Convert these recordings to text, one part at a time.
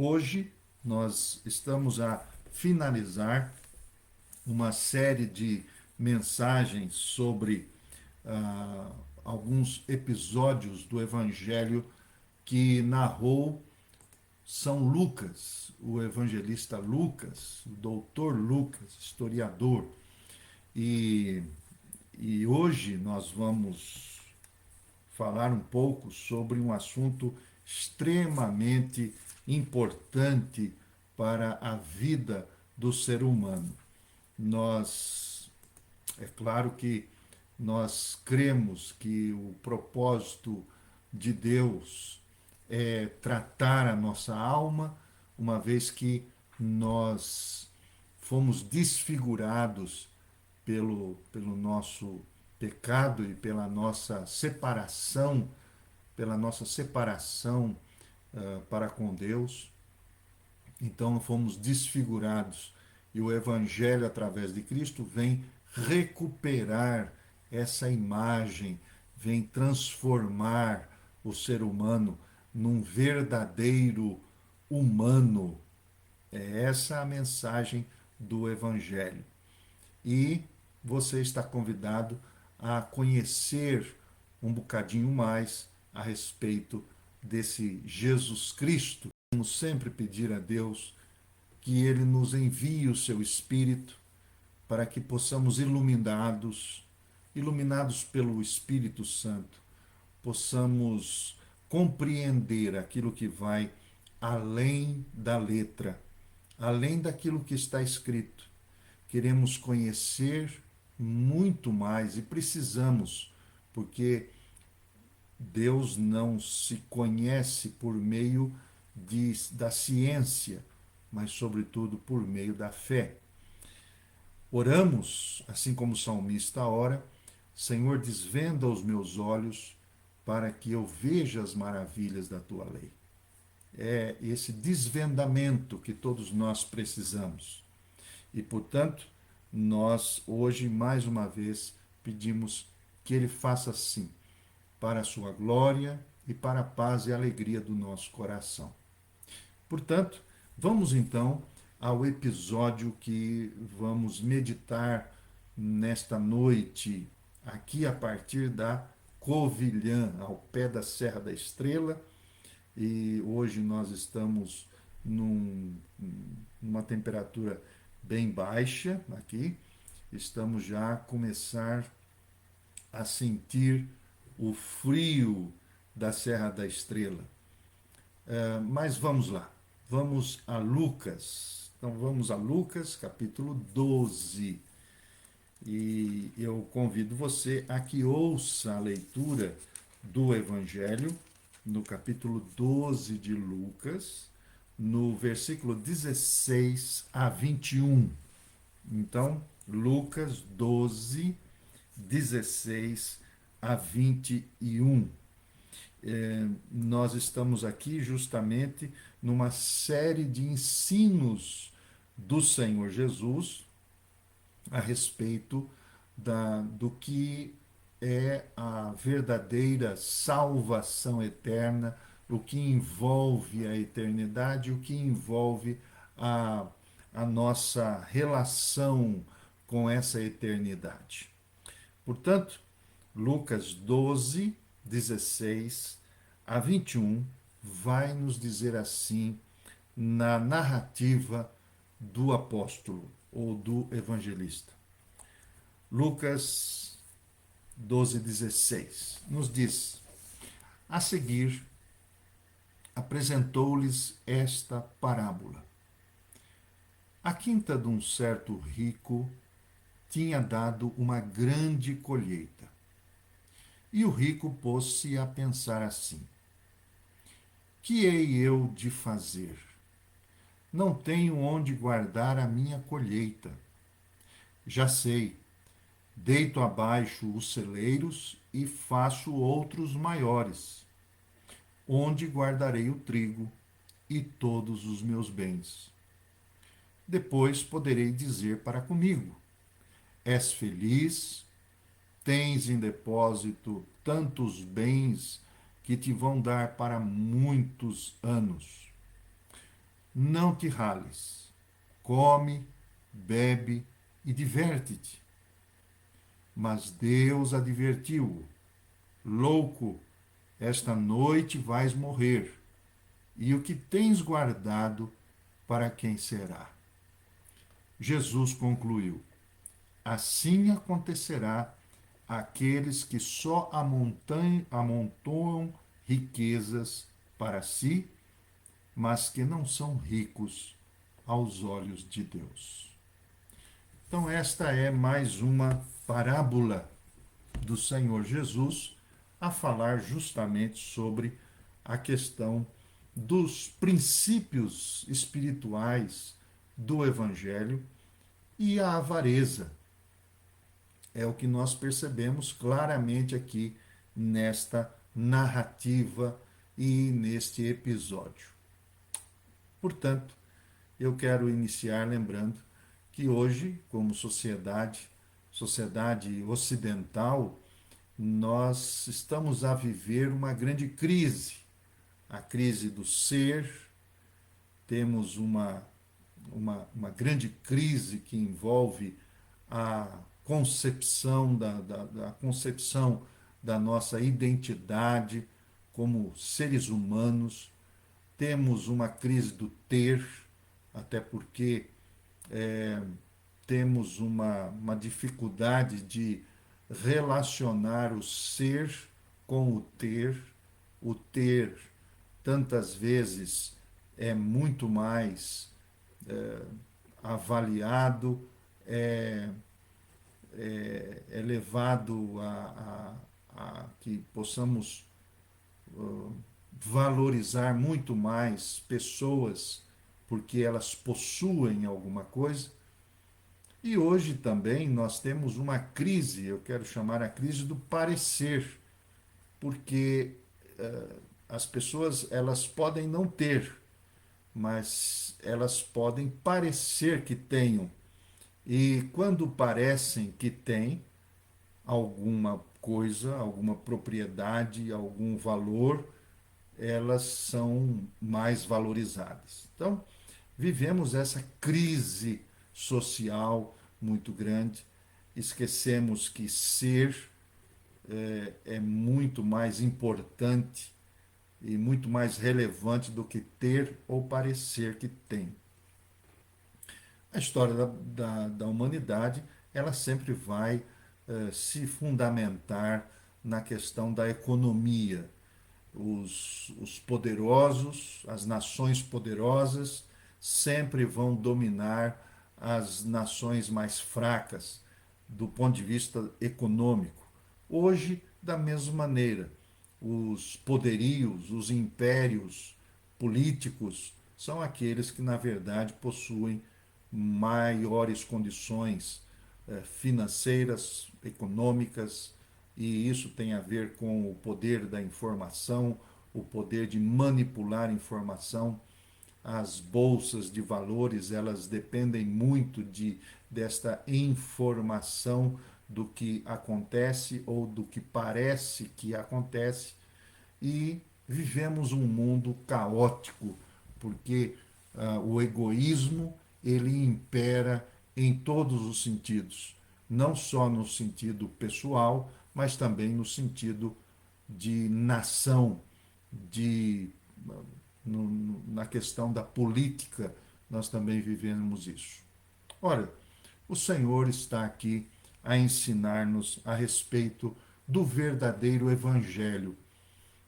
Hoje nós estamos a finalizar uma série de mensagens sobre alguns episódios do Evangelho que narrou São Lucas, o evangelista Lucas, o doutor Lucas, historiador. E, e hoje nós vamos falar um pouco sobre um assunto extremamente importante para a vida do ser humano. Nós, é claro que nós cremos que o propósito de Deus é tratar a nossa alma, uma vez que nós fomos desfigurados pelo nosso pecado e pela nossa separação para com Deus. Então fomos desfigurados e o Evangelho, através de Cristo, vem recuperar essa imagem, vem transformar o ser humano num verdadeiro humano. É essa a mensagem do Evangelho. E você está convidado a conhecer um bocadinho mais a respeito desse Jesus Cristo. Vamos sempre pedir a Deus que Ele nos envie o seu Espírito para que possamos iluminados pelo Espírito Santo, possamos compreender aquilo que vai além da letra, além daquilo que está escrito. Queremos conhecer muito mais e precisamos, porque Deus não se conhece por meio da ciência, mas, sobretudo, por meio da fé. Oramos, assim como o salmista ora: Senhor, desvenda os meus olhos para que eu veja as maravilhas da tua lei. É esse desvendamento que todos nós precisamos. E, portanto, nós hoje, mais uma vez, pedimos que Ele faça assim, para a sua glória e para a paz e a alegria do nosso coração. Portanto, vamos então ao episódio que vamos meditar nesta noite, aqui a partir da Covilhã, ao pé da Serra da Estrela. E hoje nós estamos numa temperatura bem baixa aqui. Estamos já a começar a sentir o frio da Serra da Estrela. Mas vamos lá, vamos a Lucas. Então vamos a Lucas, capítulo 12. E eu convido você a que ouça a leitura do Evangelho no capítulo 12 de Lucas, no versículo 16 a 21. Então, Lucas 12, 16 a 21. Nós estamos aqui justamente numa série de ensinos do Senhor Jesus a respeito do que é a verdadeira salvação eterna, o que envolve a eternidade, o que envolve a, a nossa relação com essa eternidade. Portanto, Lucas 12, 16 a 21 vai nos dizer assim na narrativa do apóstolo ou do evangelista. Lucas 12, 16 nos diz: a seguir, apresentou-lhes esta parábola. A quinta de um certo rico tinha dado uma grande colheita. E o rico pôs-se a pensar assim: que hei eu de fazer? Não tenho onde guardar a minha colheita. Já sei, deito abaixo os celeiros e faço outros maiores, onde guardarei o trigo e todos os meus bens. Depois poderei dizer para comigo: és feliz, tens em depósito tantos bens que te vão dar para muitos anos. não te rales. Come, bebe e diverte-te. Mas Deus advertiu-o: louco, esta noite vais morrer, e o que tens guardado, para quem será? Jesus concluiu: assim acontecerá àqueles que só amontoam riquezas para si, mas que não são ricos aos olhos de Deus. Então, esta é mais uma parábola do Senhor Jesus a falar justamente sobre a questão dos princípios espirituais do Evangelho e a avareza. É o que nós percebemos claramente aqui nesta narrativa e neste episódio. Portanto, eu quero iniciar lembrando que hoje, como sociedade ocidental, nós estamos a viver uma grande crise, a crise do ser. Temos uma grande crise que envolve a concepção da concepção da nossa identidade como seres humanos. Temos uma crise do ter, até porque temos uma dificuldade de relacionar o ser com o ter. O ter, tantas vezes, é muito mais avaliado, é, é levado a que possamos valorizar muito mais pessoas porque elas possuem alguma coisa. E hoje também nós temos uma crise, eu quero chamar a crise do parecer, porque as pessoas elas podem não ter, mas elas podem parecer que tenham. E quando parecem que têm alguma coisa, alguma propriedade, algum valor, elas são mais valorizadas. Então, vivemos essa crise social muito grande, esquecemos que ser é muito mais importante e muito mais relevante do que ter ou parecer que tem. A história da humanidade ela sempre vai se fundamentar na questão da economia. Os poderosos, as nações poderosas, sempre vão dominar as nações mais fracas do ponto de vista econômico. Hoje, da mesma maneira, os poderios, os impérios políticos são aqueles que, na verdade, possuem maiores condições financeiras, econômicas, e isso tem a ver com o poder da informação, o poder de manipular informação. As bolsas de valores, elas dependem muito desta informação do que acontece ou do que parece que acontece, e vivemos um mundo caótico, porque o egoísmo ele impera em todos os sentidos, não só no sentido pessoal, mas também no sentido de nação, de na questão da política, nós também vivemos isso. Ora, o Senhor está aqui a ensinar-nos a respeito do verdadeiro evangelho,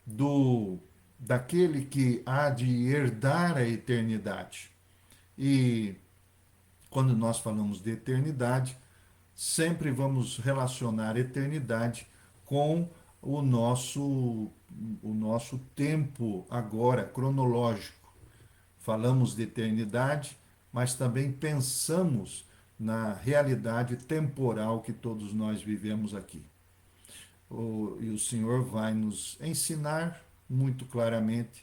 do daquele que há de herdar a eternidade. E quando nós falamos de eternidade, sempre vamos relacionar eternidade com o nosso tempo agora cronológico. Falamos de eternidade, mas também pensamos na realidade temporal que todos nós vivemos aqui. E o Senhor vai nos ensinar muito claramente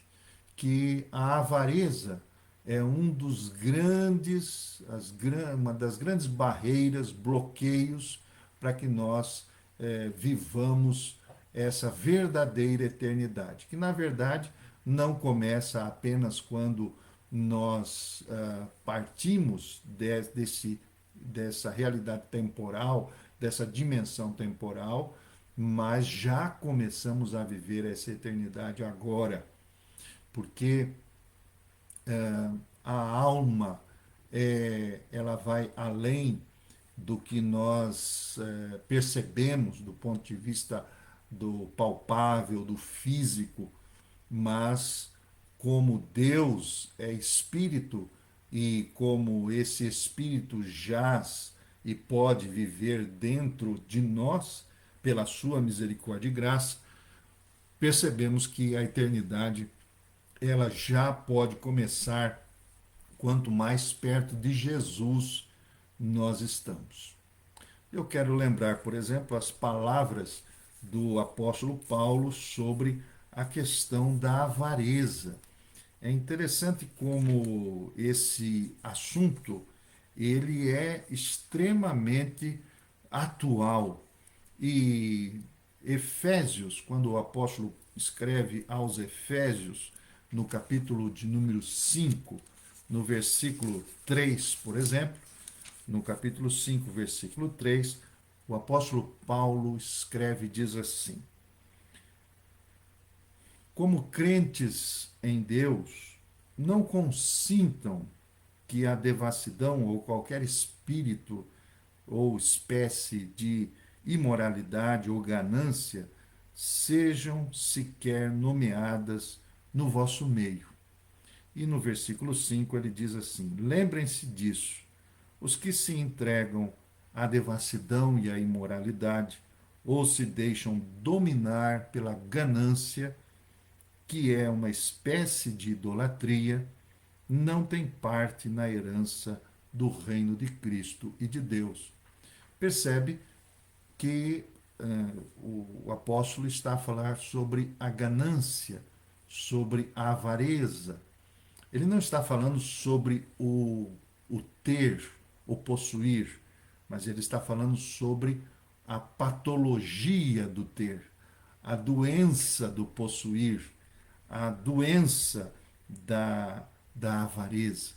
que a avareza é uma das grandes barreiras, bloqueios para que nós vivamos essa verdadeira eternidade, que na verdade não começa apenas quando nós partimos dessa realidade temporal, dessa dimensão temporal, mas já começamos a viver essa eternidade agora, porque a alma ela vai além do que nós percebemos do ponto de vista do palpável, do físico, mas como Deus é espírito e como esse espírito jaz e pode viver dentro de nós, pela sua misericórdia e graça, percebemos que a eternidade ela já pode começar quanto mais perto de Jesus nós estamos. Eu quero lembrar, por exemplo, as palavras do apóstolo Paulo sobre a questão da avareza. É interessante como esse assunto ele é extremamente atual. E Efésios, quando o apóstolo escreve aos Efésios, no capítulo de número 5, no versículo 3, por exemplo, no capítulo 5, versículo 3, o apóstolo Paulo escreve e diz assim: como crentes em Deus, não consintam que a devassidão ou qualquer espírito ou espécie de imoralidade ou ganância sejam sequer nomeadas no vosso meio. E no versículo 5 ele diz assim: lembrem-se disso, os que se entregam à devassidão e à imoralidade, ou se deixam dominar pela ganância, que é uma espécie de idolatria, não tem parte na herança do reino de Cristo e de Deus. Percebe que o apóstolo está a falar sobre a ganância, sobre a avareza. Ele não está falando sobre o ter, o possuir, mas ele está falando sobre a patologia do ter, a doença do possuir, a doença da avareza.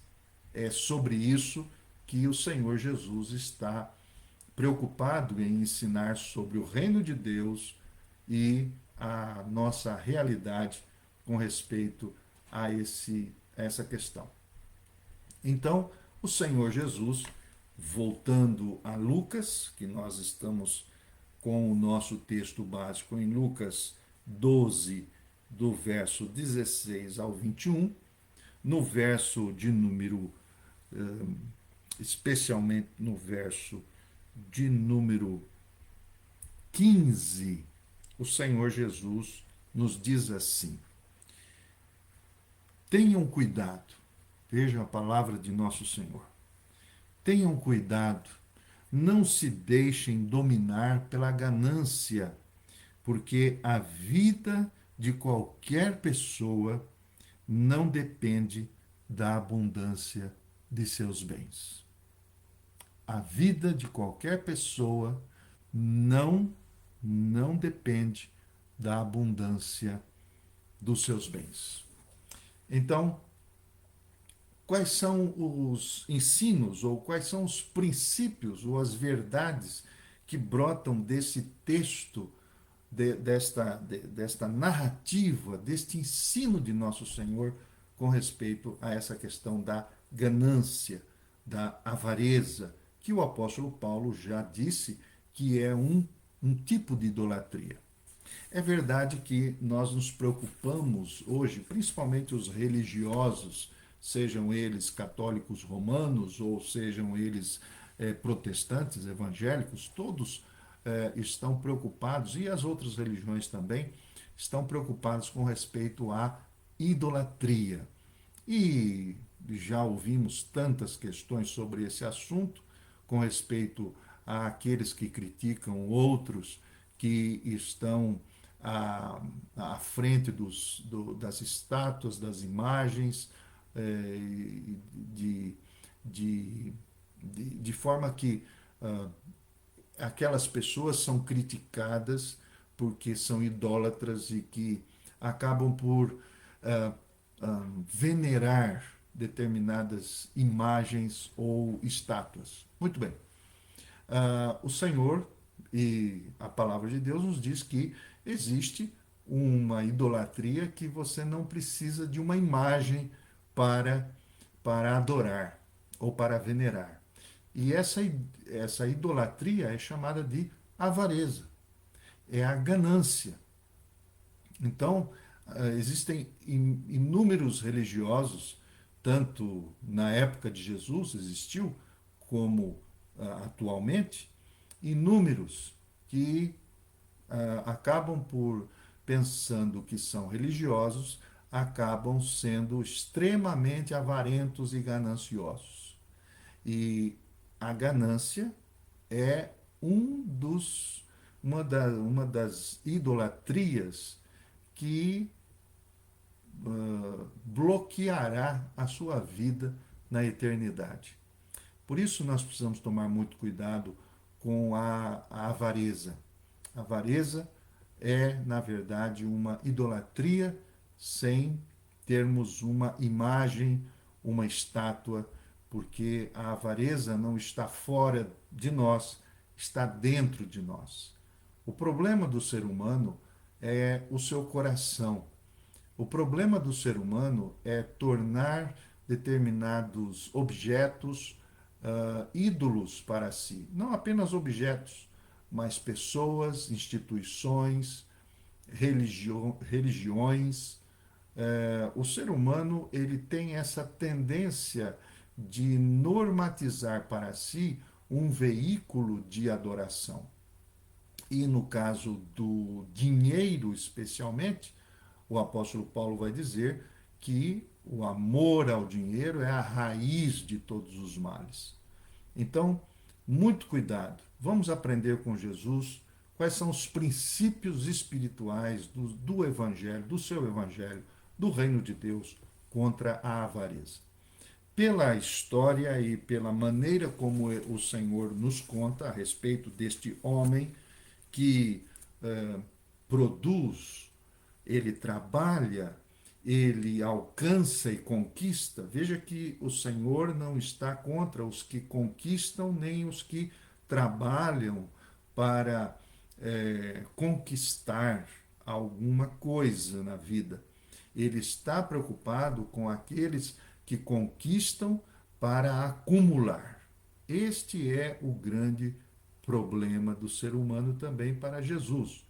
É sobre isso que o Senhor Jesus está preocupado em ensinar sobre o reino de Deus e a nossa realidade com respeito a essa questão. Então, o Senhor Jesus, voltando a Lucas, que nós estamos com o nosso texto básico em Lucas 12, do verso 16 ao 21, no verso de número, especialmente no verso de número 15, o Senhor Jesus nos diz assim: tenham cuidado, veja a palavra de nosso Senhor, tenham cuidado, não se deixem dominar pela ganância, porque a vida de qualquer pessoa não depende da abundância de seus bens. A vida de qualquer pessoa não depende da abundância dos seus bens. Então, quais são os ensinos ou quais são os princípios ou as verdades que brotam desse texto, desta narrativa, deste ensino de nosso Senhor com respeito a essa questão da ganância, da avareza, que o apóstolo Paulo já disse que é um tipo de idolatria. É verdade que nós nos preocupamos hoje, principalmente os religiosos, sejam eles católicos romanos ou sejam eles protestantes, evangélicos, todos estão preocupados, e as outras religiões também, estão preocupados com respeito à idolatria. E já ouvimos tantas questões sobre esse assunto, com respeito àqueles que criticam outros que estão à frente das estátuas, das imagens, de, de, de forma que aquelas pessoas são criticadas porque são idólatras e que acabam por venerar determinadas imagens ou estátuas. Muito bem. O Senhor e a palavra de Deus nos diz que existe uma idolatria que você não precisa de uma imagem para, para adorar ou para venerar. E essa idolatria é chamada de avareza, é a ganância. Então, existem inúmeros religiosos, tanto na época de Jesus existiu, como atualmente, inúmeros que acabam por, pensando que são religiosos, acabam sendo extremamente avarentos e gananciosos. E a ganância é um dos, uma das idolatrias que bloqueará a sua vida na eternidade. Por isso nós precisamos tomar muito cuidado com a avareza. A avareza é, na verdade, uma idolatria sem termos uma imagem, uma estátua, porque a avareza não está fora de nós, está dentro de nós. O problema do ser humano é o seu coração. O problema do ser humano é tornar determinados objetos ídolos para si. Não apenas objetos, mas pessoas, instituições, religiões. O ser humano ele tem essa tendência de normatizar para si um veículo de adoração. E no caso do dinheiro, especialmente, o apóstolo Paulo vai dizer que o amor ao dinheiro é a raiz de todos os males. Então, muito cuidado. Vamos aprender com Jesus quais são os princípios espirituais do Evangelho, do seu Evangelho, do reino de Deus contra a avareza. Pela história e pela maneira como o Senhor nos conta a respeito deste homem que produz, ele trabalha, ele alcança e conquista. Veja que o Senhor não está contra os que conquistam, nem os que trabalham para conquistar alguma coisa na vida. Ele está preocupado com aqueles que conquistam para acumular. Este é o grande problema do ser humano também para Jesus.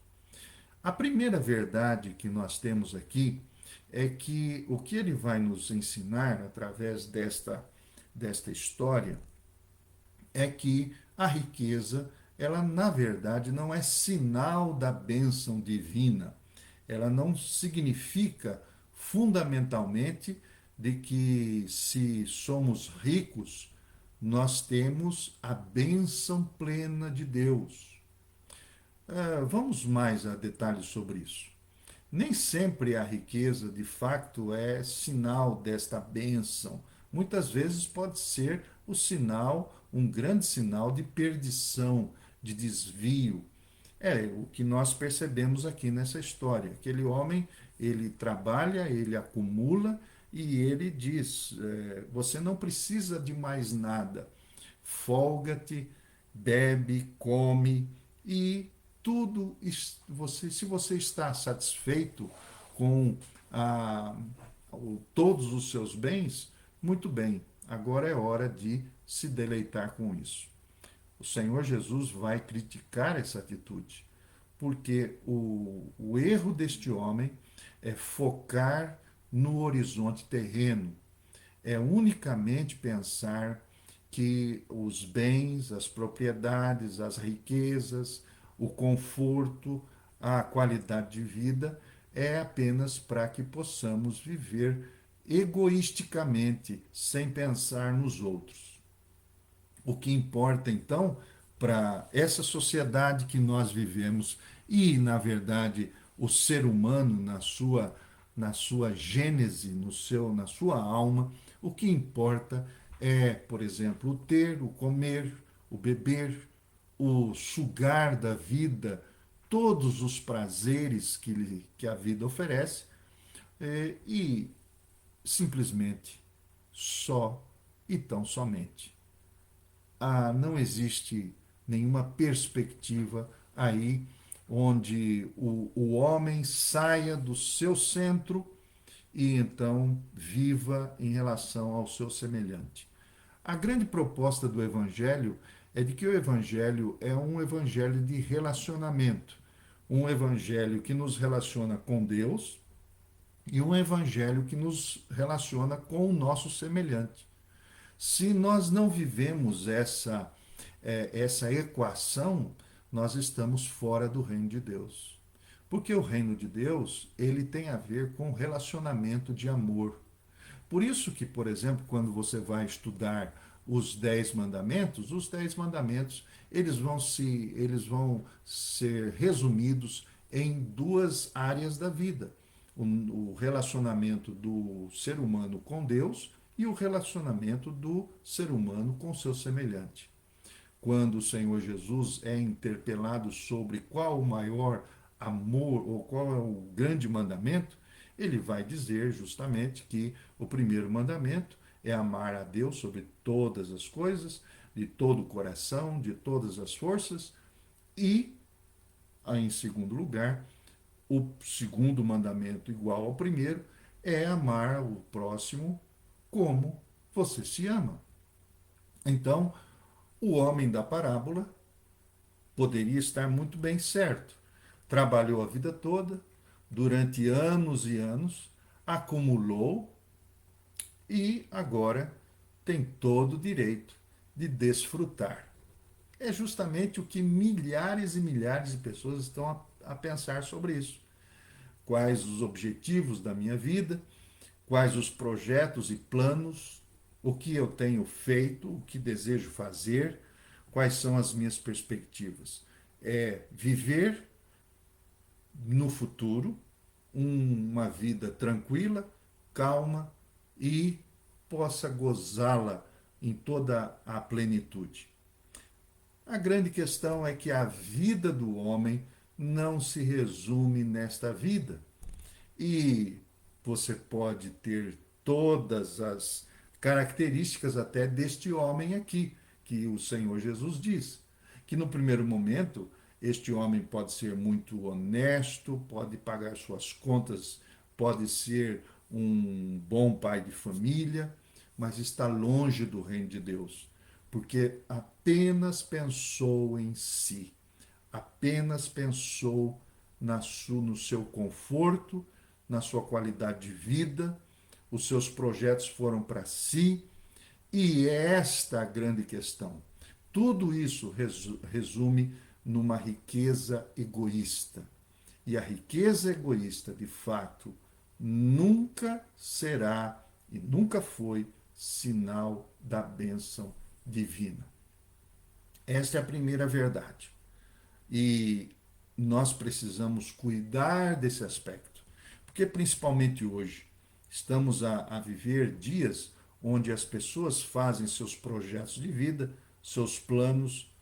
A primeira verdade que nós temos aqui é que o que ele vai nos ensinar através desta história é que a riqueza, ela na verdade não é sinal da bênção divina. Ela não significa fundamentalmente de que se somos ricos, nós temos a bênção plena de Deus. Vamos mais a detalhes sobre isso. Nem sempre a riqueza, de fato, é sinal desta bênção. Muitas vezes pode ser o sinal, um grande sinal de perdição, de desvio. É o que nós percebemos aqui nessa história. Aquele homem, ele trabalha, ele acumula e ele diz: você não precisa de mais nada. Folga-te, bebe, come e tudo, se você está satisfeito com todos os seus bens, muito bem, agora é hora de se deleitar com isso. O Senhor Jesus vai criticar essa atitude, porque o erro deste homem é focar no horizonte terreno, é unicamente pensar que os bens, as propriedades, as riquezas, o conforto, a qualidade de vida é apenas para que possamos viver egoisticamente, sem pensar nos outros. O que importa, então, para essa sociedade que nós vivemos e, na verdade, o ser humano na sua gênese, na sua alma, o que importa é, por exemplo, o ter, o comer, o beber, o sugar da vida, todos os prazeres que a vida oferece, e simplesmente só e tão somente. Não existe nenhuma perspectiva aí onde o homem saia do seu centro e então viva em relação ao seu semelhante. A grande proposta do Evangelho é de que o Evangelho é um evangelho de relacionamento, um evangelho que nos relaciona com Deus e um evangelho que nos relaciona com o nosso semelhante. Se nós não vivemos essa equação, nós estamos fora do reino de Deus. Porque o reino de Deus, ele tem a ver com relacionamento de amor. Por isso que, por exemplo, quando você vai estudar os 10 mandamentos, eles vão ser resumidos em duas áreas da vida: o relacionamento do ser humano com Deus e o relacionamento do ser humano com seu semelhante. Quando o Senhor Jesus é interpelado sobre qual o maior amor ou qual é o grande mandamento, ele vai dizer justamente que o primeiro mandamento é amar a Deus sobre todas as coisas, de todo o coração, de todas as forças, e, em segundo lugar, o segundo mandamento, igual ao primeiro, é amar o próximo como você se ama. Então, o homem da parábola poderia estar muito bem certo. Trabalhou a vida toda, durante anos e anos, acumulou e agora tem todo o direito de desfrutar. É justamente o que milhares e milhares de pessoas estão a pensar sobre isso. Quais os objetivos da minha vida, quais os projetos e planos, o que eu tenho feito, o que desejo fazer, quais são as minhas perspectivas. É viver no futuro uma vida tranquila, calma e possa gozá-la em toda a plenitude. A grande questão é que a vida do homem não se resume nesta vida. E você pode ter todas as características até deste homem aqui, que o Senhor Jesus diz. Que no primeiro momento, este homem pode ser muito honesto, pode pagar suas contas, pode ser um bom pai de família, mas está longe do reino de Deus, porque apenas pensou em si, apenas pensou no seu conforto, na sua qualidade de vida, os seus projetos foram para si, e é esta a grande questão. Tudo isso resume numa riqueza egoísta. E a riqueza egoísta, de fato, nunca será e nunca foi sinal da bênção divina. Esta é a primeira verdade. E nós precisamos cuidar desse aspecto, porque principalmente hoje estamos a viver dias onde as pessoas fazem seus projetos de vida, seus planos,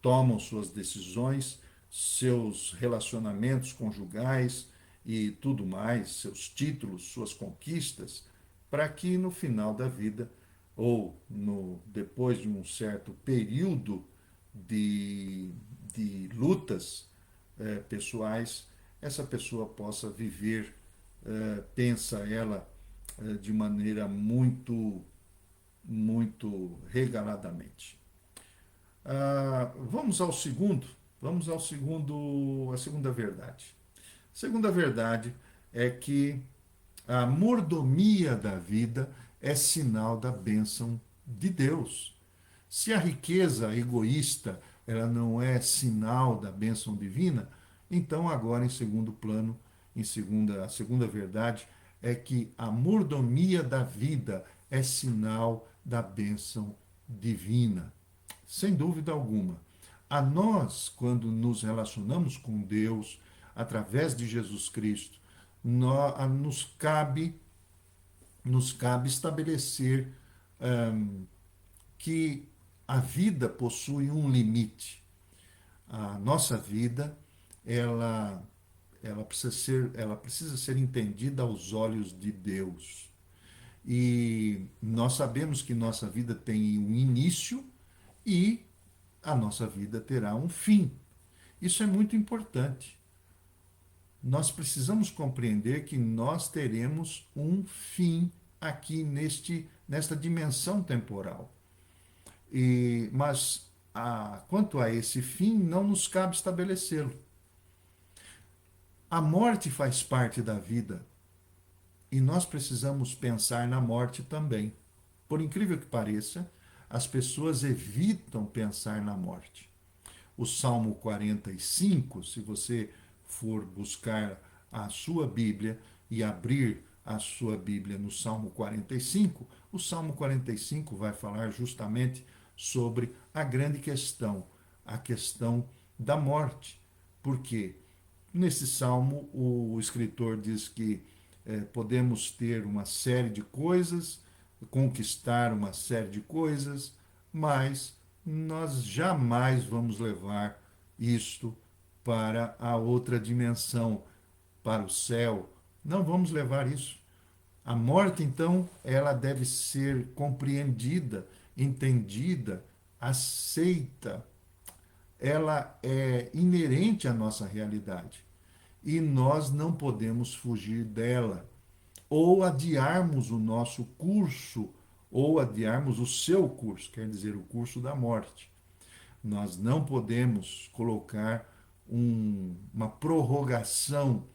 tomam suas decisões, seus relacionamentos conjugais e tudo mais, seus títulos, suas conquistas, para que no final da vida ou depois de um certo período de, de lutas pessoais, essa pessoa possa viver, pensa ela, de maneira muito regaladamente. A segunda verdade. A segunda verdade é que a mordomia da vida é sinal da bênção de Deus. Se a riqueza egoísta ela não é sinal da bênção divina, então agora em segundo plano, a segunda verdade é que a mordomia da vida é sinal da bênção divina. Sem dúvida alguma. A nós, quando nos relacionamos com Deus, através de Jesus Cristo, nos cabe estabelecer que a vida possui um limite. A nossa vida, ela, ela precisa ser entendida aos olhos de Deus. E nós sabemos que nossa vida tem um início e a nossa vida terá um fim. Isso é muito importante. Nós precisamos compreender que nós teremos um fim aqui nesta dimensão temporal. Mas quanto a esse fim, não nos cabe estabelecê-lo. A morte faz parte da vida e nós precisamos pensar na morte também. Por incrível que pareça, as pessoas evitam pensar na morte. O Salmo 45, se você for buscar a sua Bíblia e abrir a sua Bíblia no Salmo 45, o Salmo 45 vai falar justamente sobre a grande questão, a questão da morte. Por quê? Nesse salmo, o escritor diz que podemos ter uma série de coisas, conquistar uma série de coisas, mas nós jamais vamos levar isto para a outra dimensão, para o céu. Não vamos levar isso. A morte, então, ela deve ser compreendida, entendida, aceita. Ela é inerente à nossa realidade e nós não podemos fugir dela ou adiarmos o nosso curso ou adiarmos o seu curso, quer dizer, o curso da morte. Nós não podemos colocar uma prorrogação.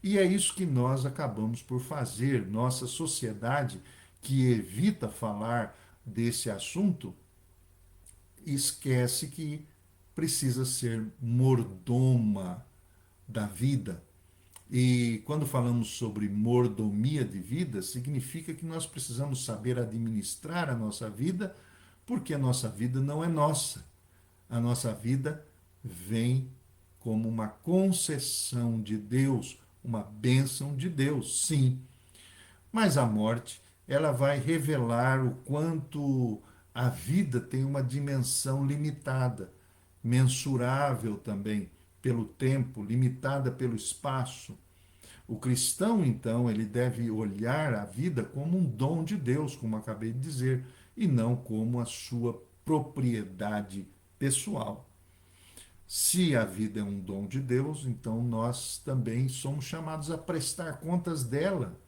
E é isso que nós acabamos por fazer. Nossa sociedade, que evita falar desse assunto, esquece que precisa ser mordoma da vida. E quando falamos sobre mordomia de vida, significa que nós precisamos saber administrar a nossa vida, porque a nossa vida não é nossa. A nossa vida vem como uma concessão de Deus, uma bênção de Deus, sim. Mas a morte, ela vai revelar o quanto a vida tem uma dimensão limitada, mensurável também pelo tempo, limitada pelo espaço. O cristão, então, ele deve olhar a vida como um dom de Deus, como acabei de dizer, e não como a sua propriedade pessoal. Se a vida é um dom de Deus, então nós também somos chamados a prestar contas dela.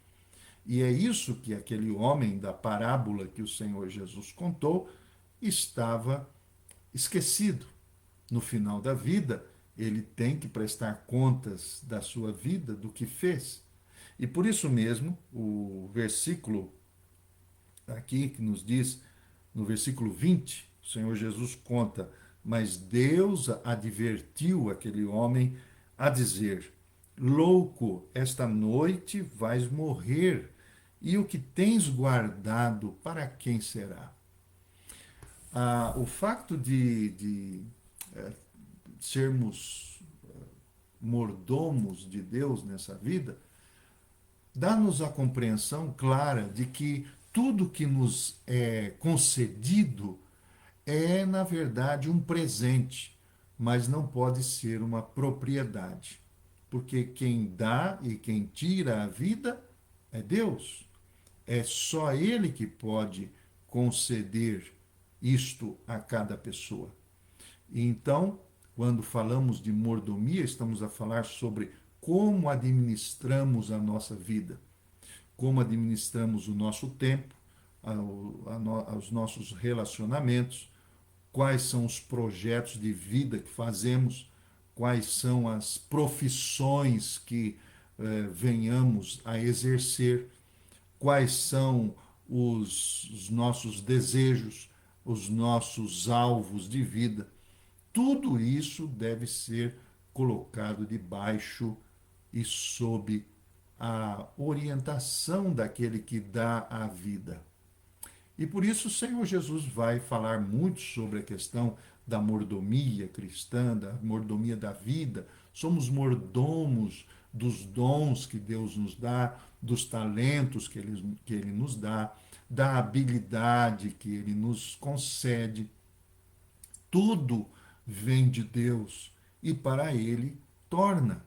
E é isso que aquele homem da parábola que o Senhor Jesus contou estava esquecido. No final da vida, ele tem que prestar contas da sua vida, do que fez. E por isso mesmo, o versículo aqui que nos diz, no versículo 20, o Senhor Jesus conta: mas Deus advertiu aquele homem a dizer: louco, esta noite vais morrer, e o que tens guardado, para quem será? O facto de sermos mordomos de Deus nessa vida dá-nos a compreensão clara de que tudo que nos é concedido é, na verdade, um presente, mas não pode ser uma propriedade. Porque quem dá e quem tira a vida é Deus. É só Ele que pode conceder isto a cada pessoa. E então, quando falamos de mordomia, estamos a falar sobre como administramos a nossa vida, como administramos o nosso tempo, os nossos relacionamentos, quais são os projetos de vida que fazemos, quais são as profissões que venhamos a exercer, quais são os nossos desejos, os nossos alvos de vida. Tudo isso deve ser colocado debaixo e sob a orientação daquele que dá a vida. E por isso o Senhor Jesus vai falar muito sobre a questão da mordomia cristã, da mordomia da vida. Somos mordomos dos dons que Deus nos dá, dos talentos que Ele nos dá, da habilidade que Ele nos concede. Tudo vem de Deus e para Ele torna.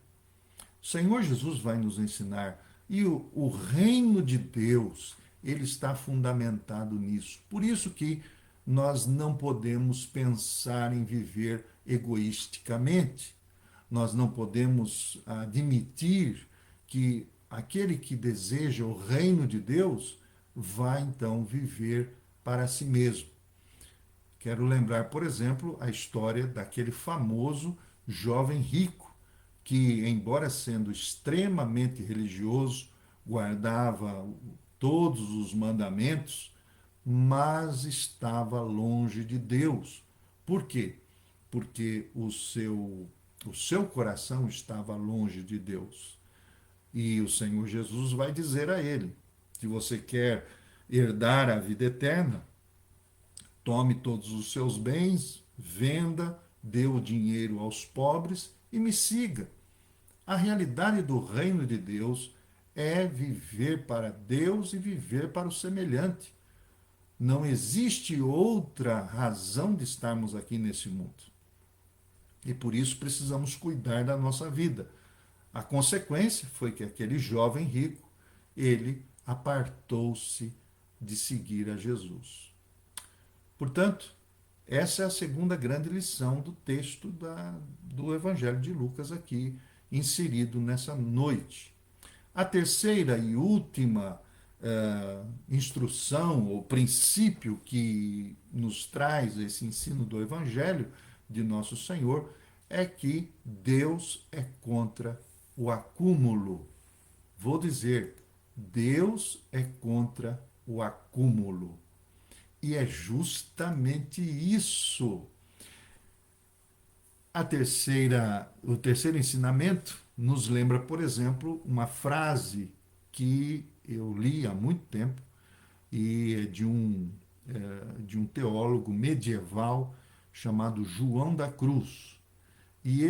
O Senhor Jesus vai nos ensinar. E o reino de Deus, ele está fundamentado nisso. Por isso que nós não podemos pensar em viver egoisticamente. Nós não podemos admitir que aquele que deseja o reino de Deus vai então viver para si mesmo. Quero lembrar, por exemplo, a história daquele famoso jovem rico que, embora sendo extremamente religioso, guardava todos os mandamentos, mas estava longe de Deus. Por quê? Porque o seu coração estava longe de Deus. E o Senhor Jesus vai dizer a ele: se você quer herdar a vida eterna, tome todos os seus bens, venda, dê o dinheiro aos pobres e me siga. A realidade do reino de Deus é viver para Deus e viver para o semelhante. Não existe outra razão de estarmos aqui nesse mundo. E por isso precisamos cuidar da nossa vida. A consequência foi que aquele jovem rico, ele apartou-se de seguir a Jesus. Portanto, essa é a segunda grande lição do texto do Evangelho de Lucas aqui, inserido nessa noite. A terceira e última instrução ou princípio que nos traz esse ensino do Evangelho de Nosso Senhor é que Deus é contra o acúmulo. Vou dizer, Deus é contra o acúmulo. E é justamente isso. O terceiro ensinamento nos lembra, por exemplo, uma frase que eu li há muito tempo e é de um teólogo medieval chamado João da Cruz. E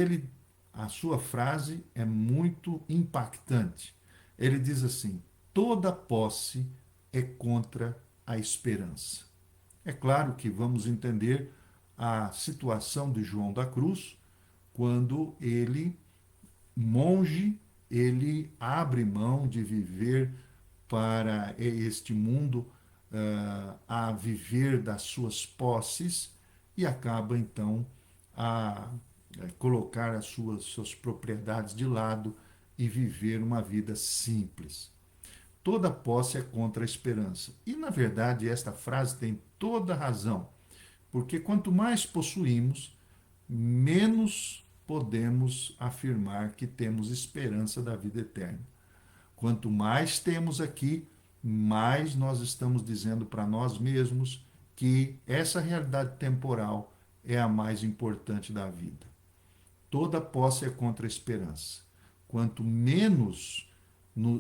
a sua frase é muito impactante. Ele diz assim: toda posse é contra a esperança. É claro que vamos entender a situação de João da Cruz quando ele, monge, ele abre mão de viver para este mundo, a viver das suas posses e acaba então a colocar as suas propriedades de lado e viver uma vida simples. Toda posse é contra a esperança. E, na verdade, esta frase tem toda a razão, porque quanto mais possuímos, menos podemos afirmar que temos esperança da vida eterna. Quanto mais temos aqui, mais nós estamos dizendo para nós mesmos que essa realidade temporal é a mais importante da vida. Toda posse é contra a esperança. Quanto menos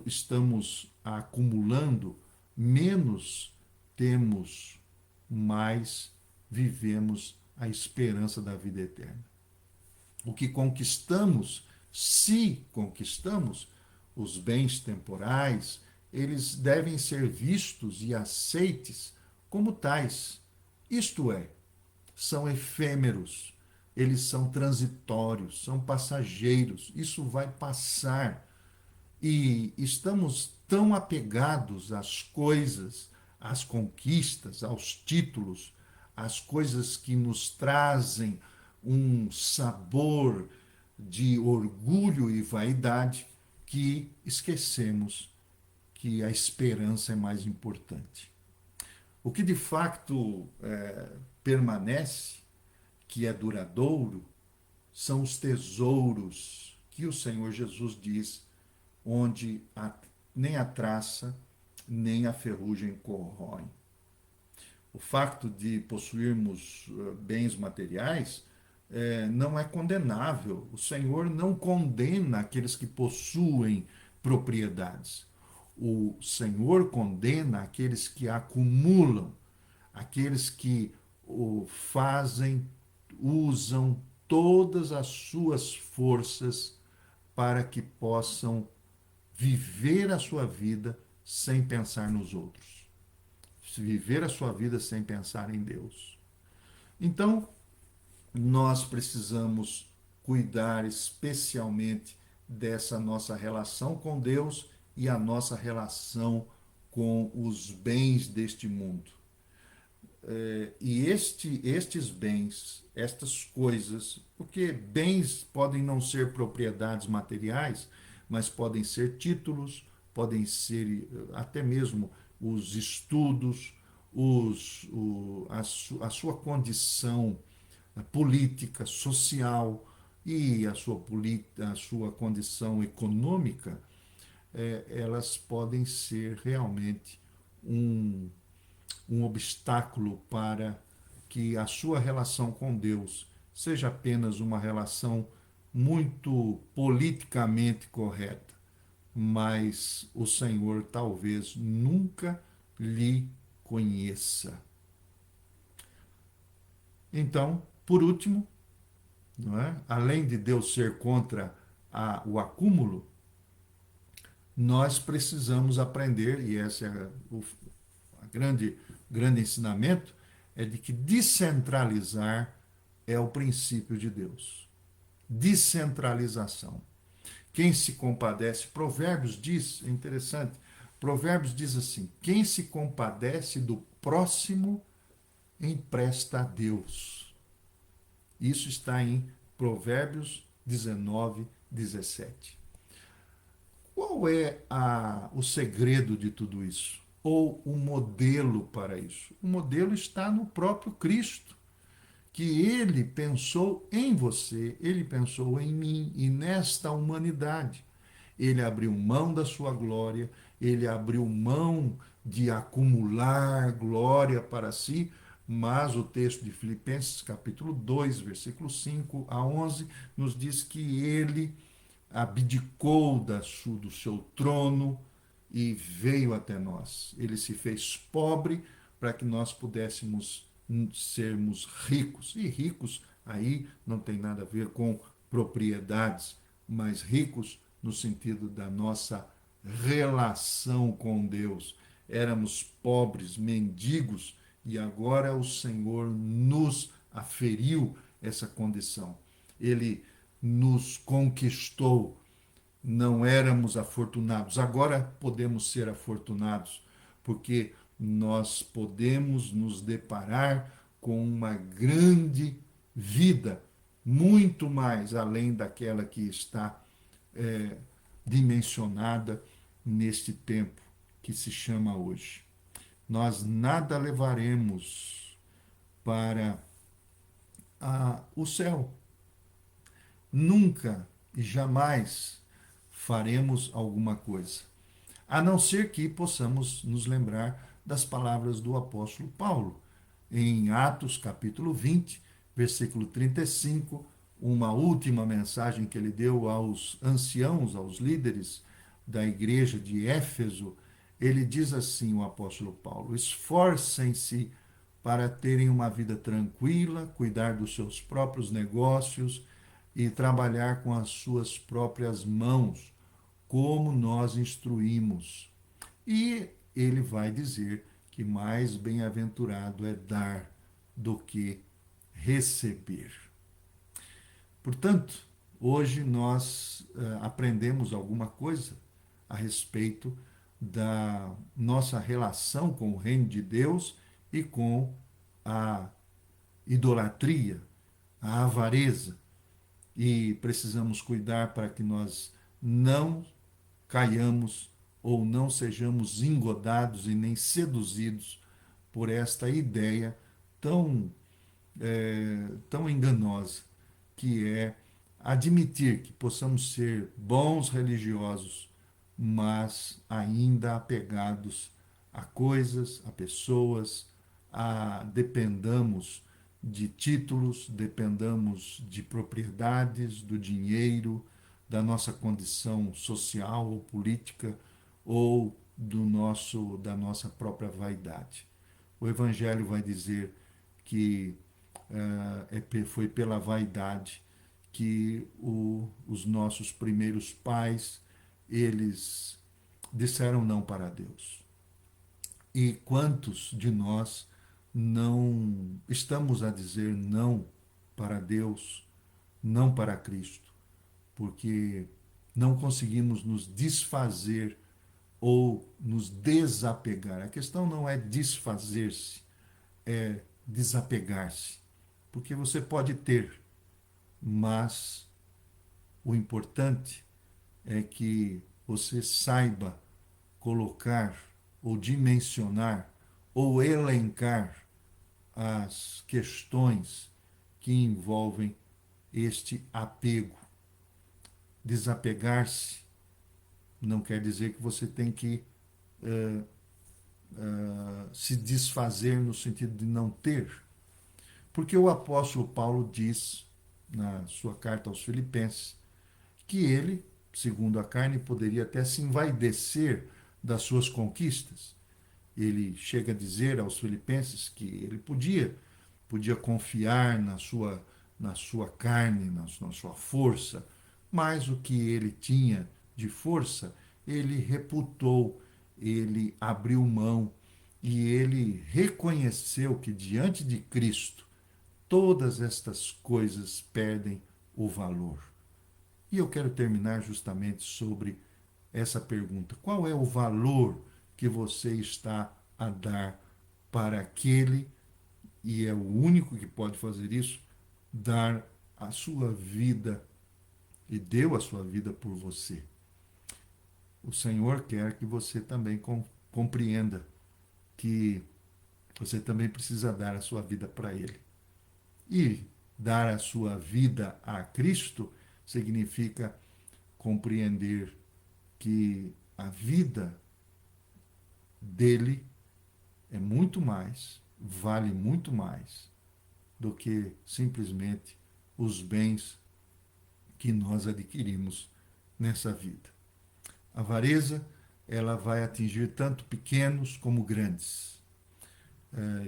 estamos acumulando, menos temos, mais vivemos a esperança da vida eterna. O que conquistamos, se conquistamos, os bens temporais, eles devem ser vistos e aceites como tais. Isto é, são efêmeros, eles são transitórios, são passageiros, isso vai passar. E estamos tão apegados às coisas, às conquistas, aos títulos, às coisas que nos trazem um sabor de orgulho e vaidade, que esquecemos que a esperança é mais importante. O que de fato permanece, que é duradouro, são os tesouros que o Senhor Jesus diz, onde nem a traça, nem a ferrugem corroem. O facto de possuirmos bens materiais não é condenável. O Senhor não condena aqueles que possuem propriedades. O Senhor condena aqueles que acumulam, aqueles que fazem, usam todas as suas forças para que possam viver a sua vida sem pensar nos outros. Viver a sua vida sem pensar em Deus. Então, nós precisamos cuidar especialmente dessa nossa relação com Deus e a nossa relação com os bens deste mundo. E estes bens, estas coisas, porque bens podem não ser propriedades materiais, mas podem ser títulos, podem ser até mesmo os estudos, a sua condição política, social e a sua condição econômica, elas podem ser realmente um, um obstáculo para que a sua relação com Deus seja apenas uma relação muito politicamente correta, mas o Senhor talvez nunca lhe conheça. Então, por último, não é? Além de Deus ser contra o acúmulo, nós precisamos aprender, e esse é a grande ensinamento, é de que descentralizar é o princípio de Deus. Descentralização. Quem se compadece, Provérbios diz, é interessante, Provérbios diz assim: quem se compadece do próximo empresta a Deus. Isso está em Provérbios 19, 17. Qual é o segredo de tudo isso? Ou o modelo para isso? O modelo está no próprio Cristo, que ele pensou em você, ele pensou em mim e nesta humanidade. Ele abriu mão da sua glória, ele abriu mão de acumular glória para si, mas o texto de Filipenses, capítulo 2, versículos 5 a 11, nos diz que ele abdicou do seu trono e veio até nós. Ele se fez pobre para que nós pudéssemos sermos ricos. E ricos aí não tem nada a ver com propriedades, mas ricos no sentido da nossa relação com Deus. Éramos pobres, mendigos, e agora o Senhor nos aferiu essa condição. Ele nos conquistou. Não éramos afortunados, agora podemos ser afortunados, porque nós podemos nos deparar com uma grande vida, muito mais além daquela que está é, dimensionada neste tempo que se chama hoje. Nós nada levaremos para o céu. Nunca e jamais faremos alguma coisa, a não ser que possamos nos lembrar das palavras do apóstolo Paulo, em Atos capítulo 20, versículo 35, uma última mensagem que ele deu aos anciãos, aos líderes da igreja de Éfeso. Ele diz assim, o apóstolo Paulo: esforcem-se para terem uma vida tranquila, cuidar dos seus próprios negócios e trabalhar com as suas próprias mãos, como nós instruímos. E ele vai dizer que mais bem-aventurado é dar do que receber. Portanto, hoje nós aprendemos alguma coisa a respeito da nossa relação com o reino de Deus e com a idolatria, a avareza. E precisamos cuidar para que nós não caiamos ou não sejamos engodados e nem seduzidos por esta ideia tão, tão enganosa, que é admitir que possamos ser bons religiosos, mas ainda apegados a coisas, a pessoas, dependamos de títulos, dependamos de propriedades, do dinheiro, da nossa condição social ou política ou da nossa própria vaidade. O Evangelho vai dizer que foi pela vaidade que os nossos primeiros pais, eles disseram não para Deus. E quantos de nós não estamos a dizer não para Deus, não para Cristo, porque não conseguimos nos desfazer ou nos desapegar. A questão não é desfazer-se, é desapegar-se. Porque você pode ter, mas o importante é que você saiba colocar ou dimensionar ou elencar as questões que envolvem este apego. Desapegar-se não quer dizer que você tem que se desfazer no sentido de não ter. Porque o apóstolo Paulo diz, na sua carta aos Filipenses, que ele, segundo a carne, poderia até se envaidecer das suas conquistas. Ele chega a dizer aos Filipenses que ele podia confiar na sua carne, na sua força, mas o que ele tinha de força, ele reputou, ele abriu mão e ele reconheceu que diante de Cristo todas estas coisas perdem o valor. E eu quero terminar justamente sobre essa pergunta: qual é o valor que você está a dar para aquele, e é o único que pode fazer isso, dar a sua vida e deu a sua vida por você? O Senhor quer que você também compreenda que você também precisa dar a sua vida para Ele. E dar a sua vida a Cristo significa compreender que a vida dele é muito mais, vale muito mais do que simplesmente os bens que nós adquirimos nessa vida. A avareza, ela vai atingir tanto pequenos como grandes.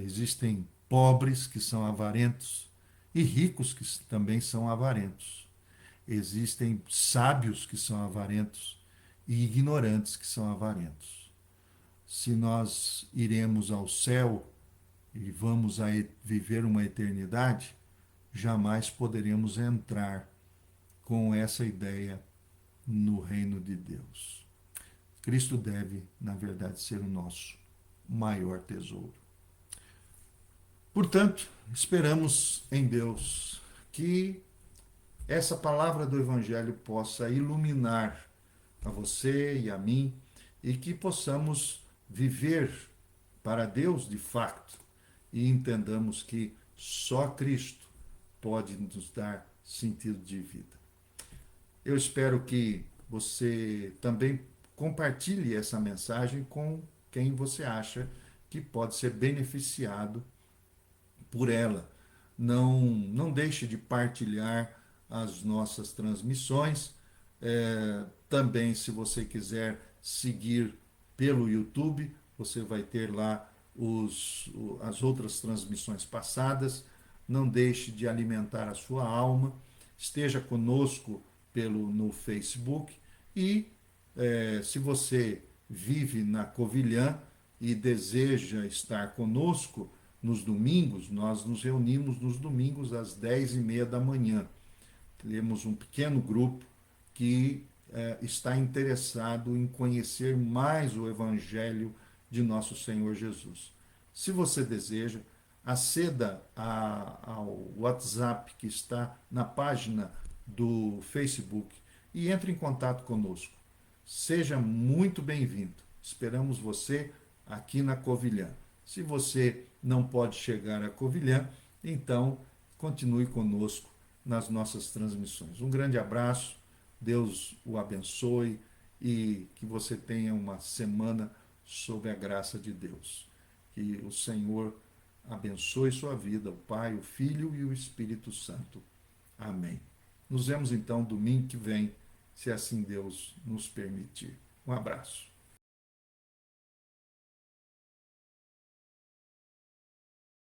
Existem pobres que são avarentos e ricos que também são avarentos. Existem sábios que são avarentos e ignorantes que são avarentos. Se nós iremos ao céu e vamos viver uma eternidade, jamais poderemos entrar com essa ideia no reino de Deus. Cristo deve, na verdade, ser o nosso maior tesouro. Portanto, esperamos em Deus que essa palavra do Evangelho possa iluminar a você e a mim e que possamos viver para Deus de fato e entendamos que só Cristo pode nos dar sentido de vida. Eu espero que você também compartilhe essa mensagem com quem você acha que pode ser beneficiado por ela. Não deixe de partilhar as nossas transmissões. Também, se você quiser seguir pelo YouTube, você vai ter lá as outras transmissões passadas. Não deixe de alimentar a sua alma. Esteja conosco no Facebook. E se você vive na Covilhã e deseja estar conosco nos domingos, nós nos reunimos nos domingos às 10h30 da manhã. Temos um pequeno grupo que está interessado em conhecer mais o Evangelho de nosso Senhor Jesus. Se você deseja, aceda ao WhatsApp que está na página do Facebook e entre em contato conosco. Seja muito bem-vindo. Esperamos você aqui na Covilhã. Se você não pode chegar a Covilhã, então continue conosco nas nossas transmissões. Um grande abraço, Deus o abençoe e que você tenha uma semana sob a graça de Deus. Que o Senhor abençoe sua vida, o Pai, o Filho e o Espírito Santo. Amém. Nos vemos então domingo que vem, se assim Deus nos permitir. Um abraço.